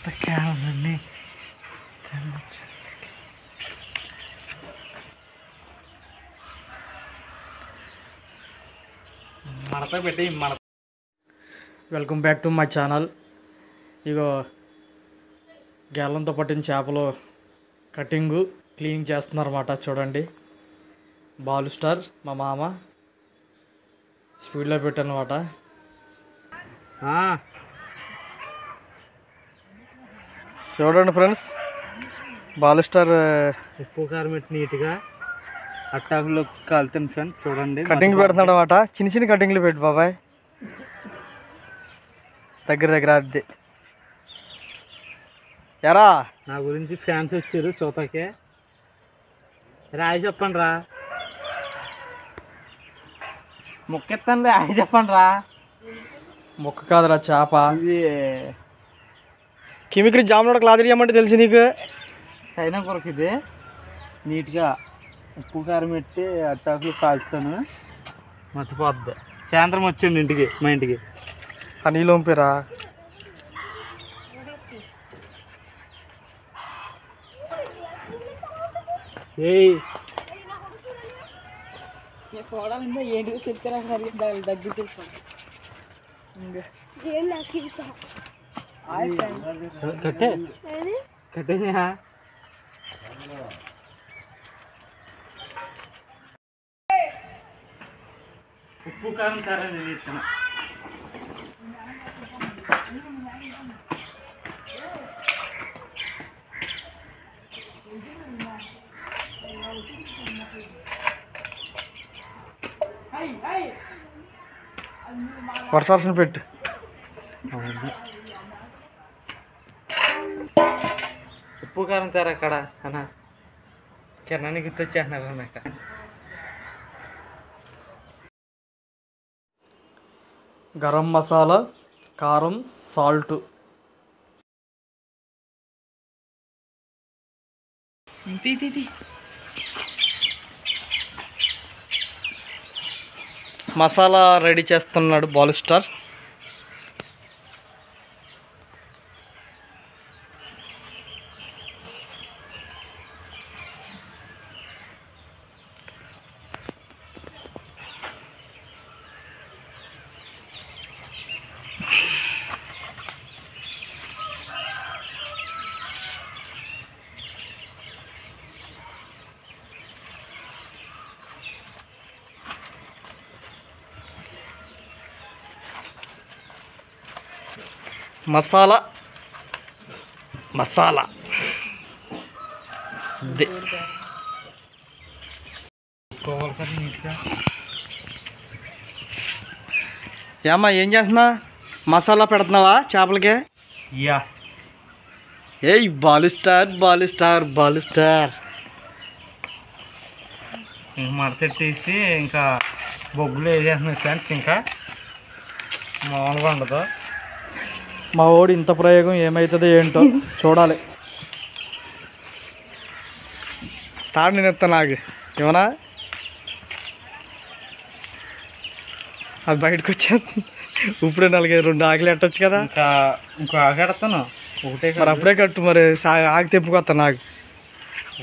కొత్త క్యాన్లన్నీ మడత పెట్టి మడత. Welcome back to my channel. ఇగో గేలంతో పట్టిన చేపలు కటింగు క్లీనింగ్ చేస్తున్నారన్నమాట. చూడండి, బాలు స్టార్ మా మామ స్పీడ్లో పెట్టానమాట. చూడండి ఫ్రెండ్స్, బాలు స్టార్ ఉప్పు కారం పెట్టి నీట్గా అట్టాకులో కాలుతుంది ఫ్రెండ్స్. చూడండి, కటింగ్ పెడుతున్నాడు అన్నమాట. చిన్న చిన్న కటింగ్లు పెట్టు బాబాయ్, దగ్గర అద్దె. ఎరా నా గురించి ఫ్యాన్స్ వచ్చారు చూతాకే. రాయి చెప్పండి రా, మొక్కెత్తానులే. రాయి చెప్పండి రా. మొక్క కాదురా, చేప. ఇది కిమిక్రీ జాములో క్లాత్ చేయమంటే తెలిసి నీకు. చైనా కొరకు ఇది నీట్గా ఉప్పు కారం పెట్టి అట్టాకులు కాల్చుతాను, మర్చిపోద్ది. సాయంత్రం వచ్చిండి ఇంటికి, మా ఇంటికి. ఆ నీళ్ళు పంపిరా. ఏయ్ ఏంటి చెప్తారా దగ్గర కట్టే కట్టేనా? ఉప్పు కారం సరే నేను ఇస్తాను. వర్షాల్సిన పెట్టు. ఉప్పు కారం తేరా అక్కడ అన్న. కిరణాన్ని గుర్తొచ్చేస్తున్నారు అన్నాక. గరం మసాలా, కారం, సాల్ట్. మసాలా రెడీ చేస్తున్నాడు బాలు స్టార్. మసాలా మసాలా ఏమ్మా ఏం చేస్తున్నా? మసాలా పెడుతున్నావా చేపలకి? యా. ఏయ్ Balu star Balu star Balu star. మడతెట్టేసి ఇంకా బొగ్గులు వేసేస్తున్నాయి ఫ్రెండ్స్. ఇంకా మామూలుగా ఉండదు. మా వాడు ఇంత ప్రయోగం ఏమవుతుందో ఏంటో చూడాలి. తాడు నేను ఎత్తా నాకు ఏమన్నా. అది బయటకు వచ్చేది. ఇప్పుడే 4-2 ఆకులు ఎట్టచ్చు కదా. ఇంకో ఆకు ఎడతాను ఒకటే. మరి అప్పుడే కట్టు. మరి ఆకు తెప్పుకొస్తా నాకు.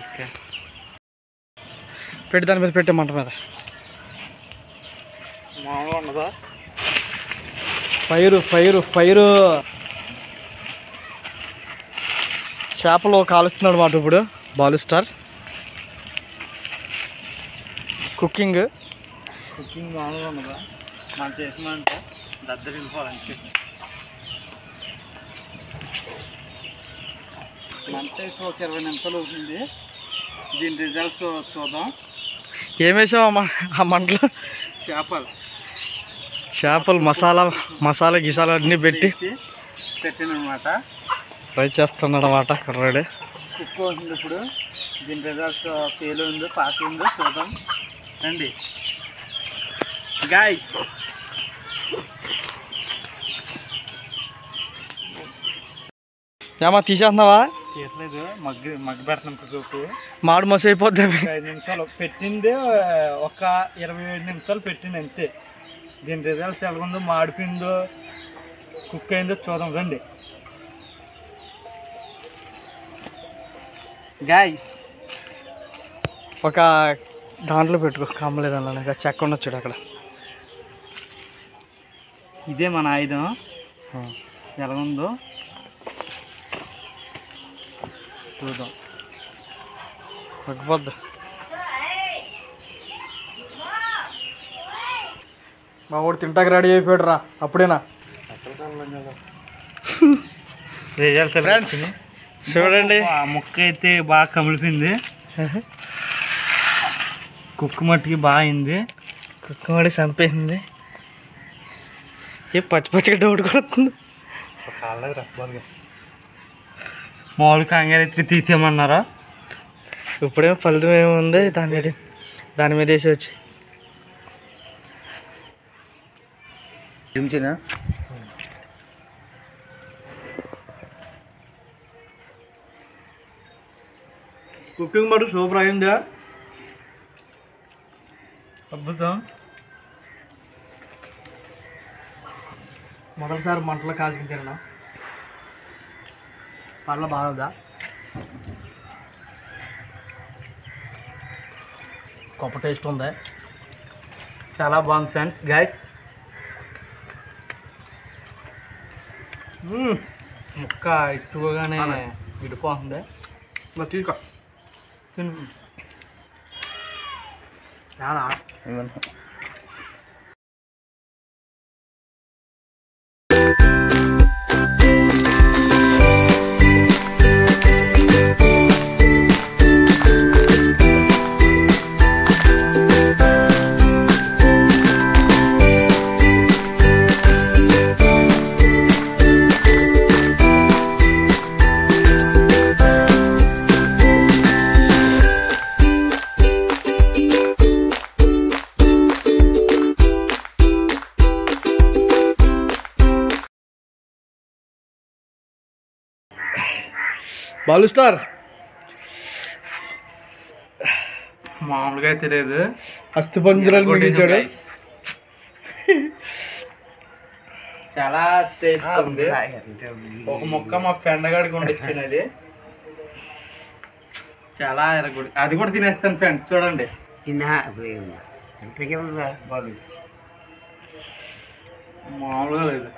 ఓకే, పెట్టి దాని మీద పెట్టే మంట మీద. మామూలుగా ఉండదా? ఫైరు చేపలు కాలుస్తున్నాడు మాట ఇప్పుడు బాలు స్టార్. కుకింగ్ మామూలుగా ఉండదా? మనం చేసినంటే దగ్గర వెళ్ళిపోవాలంటే మంట వేసి ఒక 20 నిమిషాలు అవుతుంది. దీని రిజల్ట్స్ చూద్దాం. ఏమేసావు ఆ మంటలో? చేపలు మసాలా గిసాలు అన్నీ పెట్టి పెట్టినమాట. ఫ్రై చేస్తున్నాడు అన్నమాట కుర్రాడు. ఉప్పు అవుతుంది ఇప్పుడు. దీని రిజల్ట్స్ ఫెయిల్ ఉందో పాస్ ఉందో చూద్దాం రండి గాయ్. ఏమా తీసేస్తున్నావా? తీయట్లేదు, మగ్గి పెడుతున్నాం. చూపు మాడు మసి అయిపోద్ది. 5 నిమిషాలు పెట్టింది, ఒక 27 నిమిషాలు పెట్టింది అంతే. దీని రిజల్ట్స్ ఎలాగుందో, మాడిపోయిందో కుక్ అయిందో చూద్దాం రండి. గాయస్ ఒక దాంట్లో పెట్టుకో కమ్మలేదన్న ఇంకా చెక్క ఉండొచ్చు చూడు అక్కడ. ఇదే మన ఆయుధం ఎలాగుందో చూద్దాం. పక్కిపోద్దు మా వాడు తింటాక రెడీ అయిపోయాడు రా. అప్పుడేనా ఫ్రెండ్స్ చూడండి, ఆ ముక్క అయితే బాగా కమిలిపోయింది. కుక్క మట్టికి బాగా అయింది. కుక్క మడి చంపేసింది. ఏ పచ్చి పచ్చిగా డౌట్ కొడుతుంది. మామూలు కంగారు ఎత్తి తీసేయమన్నారా? ఇప్పుడేమో ఫలితం ఏముంది దాని మీద వేసి వచ్చి కుకింగ్ మటు సూపర్ అయిందా? అద్భుతం. మొదటిసారి మంటలో కాల్చుకుని తినడం పళ్ళ బాగుందా? గొప్ప టేస్ట్ ఉంది, చాలా బాగుంది ఫ్రెండ్స్. గైస్ ముక్క ఎక్కువగానే విడిపోతుంది. తీసుకో తిను. చాలా బాలు స్టార్ మామూలుగా అయితే లేదు, అస్థిపంజరాలు మిగిల్చాడు. చాలా టేస్ట్ ఉంది. ఒక ముక్క మా ఫ్రెండ్ గాడికి వండిచ్చినది చాలా ఎరగొడి. అది కూడా తినేస్తాను ఫ్రెండ్స్. చూడండి మామూలుగా లేదు.